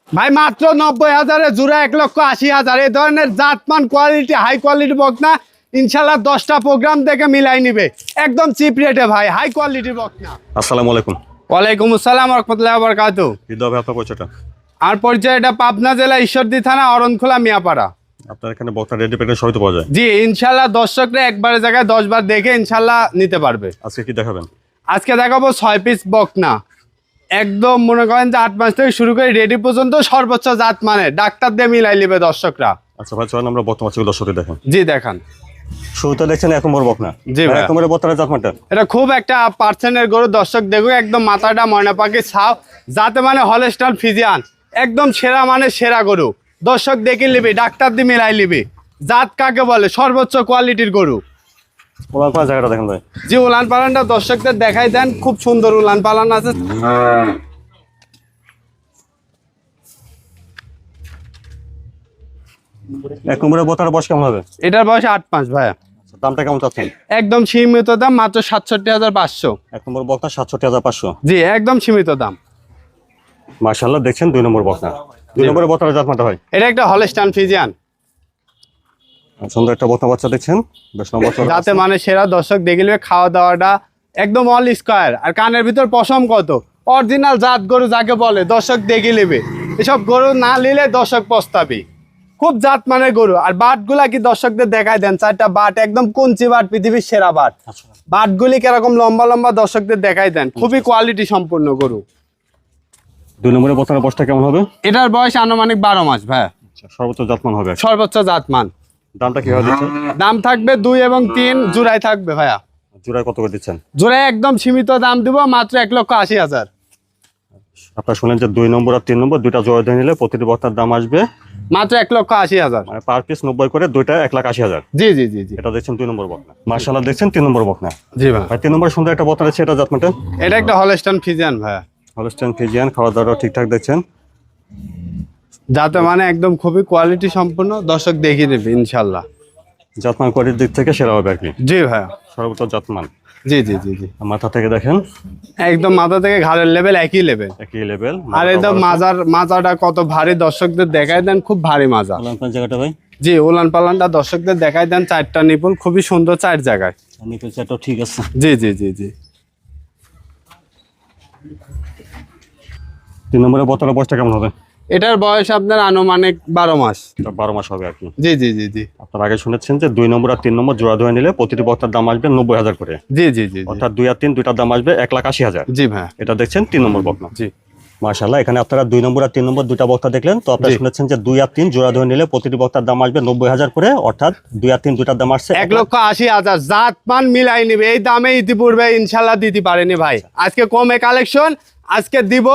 ভাই মাত্র ৯০,০০০ জোড়া ১,৮০,০০০। এই ধরনের জাতমান কোয়ালিটি হাই কোয়ালিটি বকনা ইনশাল্লাহ 10টা প্রোগ্রাম থেকে মিলাই নিবে একদম চিপ রেটে ভাই, হাই কোয়ালিটি বকনা। আসসালামু আলাইকুম। ওয়ালাইকুম আসসালাম ওয়া রাহমাতুল্লাহি ওয়া বারাকাতুহু। হৃদয় ভাই, আপনার পরিচয়টা? আর পরিচয়, এটা পাবনা জেলা ঈশ্বরদী থানা অরণখোলা মিয়াপাড়া। আপনার এখানে বকনা রেডি প্যাকেট সবই তো পাওয়া যায়? জি ইনশাল্লাহ দর্শকরা একবারের জায়গায় 10 বার দেখে ইনশাল্লাহ নিতে পারবে। আজকে কি দেখাবেন? আজকে দেখাবো 6 পিস বকনা, একদম মনে করেন যে 8 মাস থেকে শুরু করে রেডি পর্যন্ত সর্বোচ্চ জাত মানে ডাক্তার দিয়ে মিলাই নেবে দর্শকরা। আচ্ছা ভাই, চলেন আমরা বর্তমান থেকে দর্শকদের দেখেন। জি দেখান। শুরুতে দেখছেন 1 নম্বর বকনা। জি ভাই, 1 নম্বরের বকনার জাতমানটা এটা খুব একটা পার্সেন্টের গরু। দর্শক দেখো একদম মাথাটা ময়না পাখি ছাও, যাতে মানে হলস্টাইন ফ্রিজিয়ান, একদম সেরা মানে সেরা গরু। দর্শক দেখে নিবি, ডাক্তার দিয়ে মিলাই নিবি। জাত কাকে বলে? সর্বোচ্চ কোয়ালিটির গরু। ওলান পালান জায়গাটা দেখেন ভাই। জি উলান পালানটা দর্শকদের দেখাই দেন, খুব সুন্দর উলান পালান আছে। এক নম্বরের বকনার বয়স কেমন হবে? এটার বয়স 8 মাস ভাইয়া। দামটা কেমন চাচ্ছেন? একদম সীমিত দাম, মাত্র 67,500। 1 নম্বর বকনা 67,500। জি একদম সীমিত দাম। মাশাআল্লাহ, দেখছেন 2 নম্বর বকনা। 2 নম্বরের বকনার জাতমানটা ভাই? এটা একটা হলস্টাইন ফ্রিজিয়ান, সুন্দর একটা বকনা বাচ্চা দেখছেন, বেশ নম্বর যাতে মানে সেরা। দর্শক দেখলে খাওয়া দাওয়াটা একদম অল স্কয়ার। আর কানের ভিতর পশম কত, অরিজিনাল জাত গরু যাকে বলে দর্শক দেখে নেবে। এসব গরু না নিলে দর্শক পস্তাবি। খুব জাত মানের গরু। আর বাটগুলা কি দর্শকদের দেখাই দেন, 4টা বাট একদম কঞ্চি বাট, পৃথিবীর সেরা বাট। বাটগুলি কিরকম লম্বা লম্বা দর্শকদের দেখাই দেন, খুবই কোয়ালিটি সম্পূর্ণ গরু। 2 নম্বরের বকনার বয়সটা কেমন হবে? এটার বয়স আনুমানিক 12 মাস ভাইয়া। সর্বোচ্চ জাতমান হবে। সর্বোচ্চ জাতমান। দামটা কিভাবে দিচ্ছেন? দাম থাকবে 2 এবং 3 জোড়ায় থাকবে ভাইয়া। জোড়ায় কত করে দিচ্ছেন? জোড়ায় একদম সীমিত দাম দিব, মাত্র 1,80,000। আপনারা শুনলেন যে 2 নম্বর আর 3 নম্বর দুইটা জোড়া দিয়ে নিলে প্রতিটি বকনার দাম আসবে মাত্র 1,80,000। মানে পার পিস 90 করে, দুইটা 1,80,000। জি জি জি জি। এটা দেখছেন 2 নম্বর বকনা। মাশাআল্লাহ, দেখছেন 3 নম্বর বকনা। জি ভাই, ভাই 3 নম্বরে সুন্দর একটা বকনা আছে, এটা জাতমানটা? এটা একটা হলস্টাইন ফ্রিজিয়ান ভাইয়া। হলস্টাইন ফ্রিজিয়ান, খাওয়া দাওয়া ঠিকঠাক দেখছেন, যাতে মানে একদম খুবই কোয়ালিটি সম্পূর্ণ। দর্শক দেখিয়ে দেবে ইনশাল্লাহ। জাতমান কোয়ালিটির দিক থেকে সেরা হবে আর কি। জি ভাইয়া, সর্বোচ্চ জাতমান। জি জি জি জি। মাথা থেকে দেখেন, একদম মাথা থেকে ঘাড়ের লেভেল একই লেভেল। একই লেভেল। আর একদম মাজাটা কত ভারী দর্শকদের দেখাই দেন, খুব ভারী মাজা। জায়গাটা ভাই? জি উলান পালানটা দর্শকদের দেখাই দেন, 4টা নিপুল খুবই সুন্দর 4 জায়গায়। নিপল চারটা ঠিক আছে। জি জি জি জি। 3 নম্বরের বকনার বয়সটা কেমন হবে? এটার বয়স আপনার আনুমানিক 12 মাস। এটা 12 মাস হবে আর কি। জি জি জি জি। আপনারা আগে শুনেছেন যে 2 নম্বর আর 3 নম্বর জোড়া ধরে নিলে প্রতিটি বকনার দাম আসবে 90,000 করে। জি জি জি জি। অর্থাৎ 2 আর 3 দুইটার দাম আসবে 1,80,000। জি ভাইয়া। এটা দেখছেন 3 নম্বর বকনা। জি মাশাআল্লাহ, এখানে আপনারা 2 নম্বর আর 3 নম্বর দুইটা বক্তা দেখলেন। তো আপনারা জি। শুনেছেন যে 2 আর 3 জোড়া ধরে নিলে প্রতিটি বক্তার দাম আসবে 90,000 করে। অর্থাৎ 2 আর 3 দুইটার দাম আসছে 1,80,000। জাতমান মিলাই নিবে, এই দামে ইতিপূর্বে ইনশাল্লাহ দিতে পারেনি ভাই। আজকে কমে কালেকশন, আজকে দিব।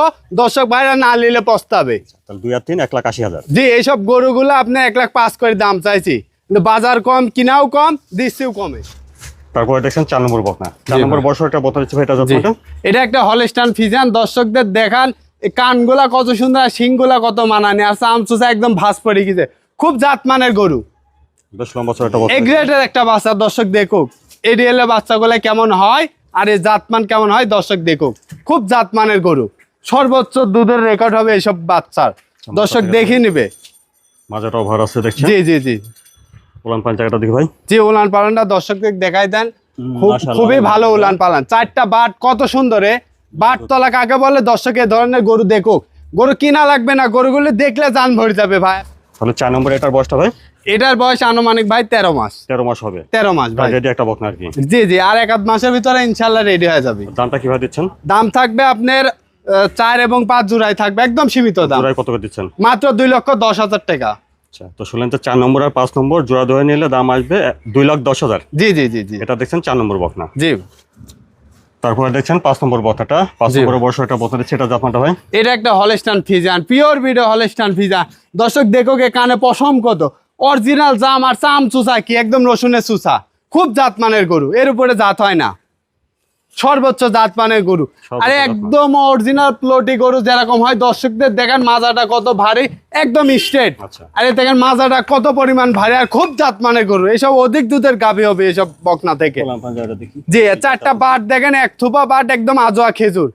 দর্শক ভাইরা না নিলে পস্তাবে। তাহলে 2 আর 3 1,80,000। জি এইসব গরুগুলো আপনি 1,05,000 করে দাম চাইছি, কিন্তু বাজার কম, কিনাও কম, দিচ্ছিও কমে। তারপরে দেখছেন 4 নম্বর বকনা। 4 নম্বর বর্ষ এটা বতা দিচ্ছে ভাই, এটা জি, যতটা এটা একটা হলস্টাইন ফ্রিজিয়ান। দর্শকদের দেখান এই কানগুলা কত সুন্দর, আর শিংগুলা কত মানানি, আর চামচুচা একদম ভাঁজ পড়ে গেছে। খুব জাতমানের গরু, বেশ লম্বা চড়া একটা বকনা। এ গ্রেডের একটা বাচ্চা। দর্শক দেখুক এডিএল বাচ্চাগুলা কেমন হয়, আর এই জাতমান কেমন হয়। দর্শক দেখুক, খুব জাতমানের গরু। সর্বোচ্চ দুধের রেকর্ড হবে এইসব বাচ্চার। দর্শক দেখে নিবে। মাজাটাও ভর আছে দেখছেন। জি জি জি উলান পান জায়গাটা দেখি ভাই। জি উলান পালানটা দর্শকদের দেখাই দেন, মাশাআল্লাহ, খুবই ভালো উলান পালান। 4টা বাট কত সুন্দর। বাট তলা কাকে বলে? দর্শক এ ধরনের গরু দেখুক। গরু কিনা লাগবে না, গরুগুলো দেখলে জান ভরে যাবে ভাই। তাহলে 4 নম্বর এটার বয়সটা ভাই? এটার বয়স আনুমানিক ভাই 13 মাস। 13 মাস হবে। 13 মাস ভাই। রেডি একটা বকনা আর কি। জি জি, আর 1 মাসের ভিতরে ইনশাল্লাহ রেডি হয়ে যাবে। দামটা কিভাবে দিচ্ছেন? দাম থাকবে আপনার 4 এবং 5 জোড়ায় থাকবে, একদম সীমিত দাম, জোড়ায় কত করে দিচ্ছেন? মাত্র 2,10,000 টাকা। আচ্ছা, তো শুনলেন যে 4 নম্বর আর 5 নম্বর জোড়া ধরে নিলে দাম আসবে 2,10,000। জি জি জি জি। এটা দেখছেন 4 নম্বর বকনা। জি তারপরে দেখছেন 5 নম্বর বকনাটা। 5 জি। নম্বরের বর্ষ এটা বকনা দিচ্ছে, এটা জাতমানটা ভাই? এটা একটা Holstein Friesian, pure video Holstein Friesian. দর্শক দেখো কে কানে পশম কত, অরিজিনাল জাম, আর চাম চুষা কি একদম রসুনের চুষা। খুব জাতমানের গরু, এর উপরে জাত হয় না। সর্বোচ্চ জাতমানের গরু, সর্বোচ্চ আরে জাতমান। একদম অরিজিনাল প্লটি গরু যেরকম হয়। দর্শকদের দেখেন মাজাটা কত ভারী, একদম স্ট্রেট। আচ্ছা। আরে দেখেন মাজাটা কত পরিমাণ ভারী, আর খুব জাতমানের গরু। এসব অধিক দুধের গাভী হবে এসব বকনা থেকে। উলান পান জায়গাটা দেখি। জি 4টা বাট দেখেন, 1 থুপা বাট, একদম আজোয়া খেজুর।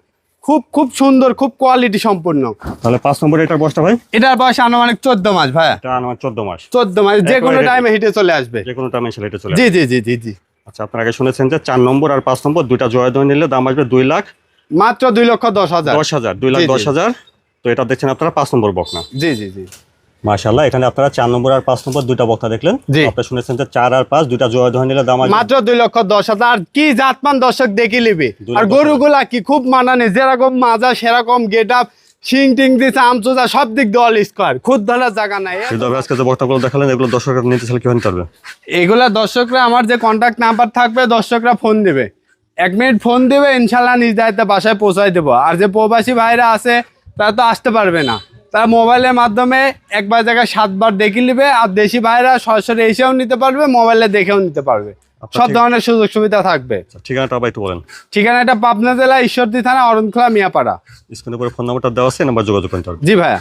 খুব খুব সুন্দর, খুব কোয়ালিটি সম্পূর্ণ। তাহলে 5 নম্বরে এটার বয়সটা ভাই? এটার বয়স আনুমানিক 14 মাস ভাইয়া। এটা আমার 14 মাস। 14 মাস, যে কোনো একেবারে টাইমে হিটে চলে আসবে। যে কোনো টাইমে সেটা চলে জি আসবে। জি জি জি জি। আচ্ছা, আপনারা আগে শুনেছেন যে 4 নম্বর আর 5 নম্বর দুইটা জোড়া ধরে নিলে দাম আসবে 2,10,000। মাত্র 2,10,000। 2,10,000। তো এটা দেখছেন আপনারা 5 নম্বর বকনা। জি জি জি। মাশাআল্লাহ, এখানে আপনারা 4 নম্বর আর 5 নম্বর দুইটা বকনা দেখলেন। জি। আপনারা শুনেছেন যে 4 আর 5 দুইটা জোড়া ধরে নিলে দাম আসবে মাত্র 2,10,000। আর কি জাতমান দর্শক দেখে নিবে। 2,10,000 আর গরুগুলা কি খুব মানানে, যেরকম মাজা সেরকম গেট আপ, শিং টিং দিচ্ছে, আমচোজা সব দিক দিয়ে অল স্কোয়ার, খুদ ধরার জায়গা নাই। তবে আজকে যে বক্তাগুলো দেখালেন এগুলো দর্শকরা নিতে চাইলে কি হতে পারবে? এগুলা দর্শকরা, আমার যে কন্ট্যাক্ট নাম্বার থাকবে, দর্শকরা ফোন দেবে, 1 মিনিট ফোন দেবে, ইনশাল্লাহ নিজ দায়িত্বে বাসায় পৌঁছায় দেবো। আর যে প্রবাসী ভাইরা আছে তারা তো আসতে পারবে না, তারা মোবাইলের মাধ্যমে একবার জায়গায় 7 বার দেখে নিবে। আর দেশি ভাইরা সরাসরি এসেও নিতে পারবে, মোবাইলে দেখেও নিতে পারবে, সব ধরনের সুযোগ সুবিধা থাকবে। ঠিকানাটা আবার একটু বলেন। ঠিকানাটা পাবনা জেলা ঈশ্বরদী থানা, অরণখোলা, মিয়াপাড়া। স্ক্রিনের উপরে ফোন নাম্বারটা দেওয়া আছে, নাম্বার যোগাযোগ করতে হবে। জি ভাইয়া।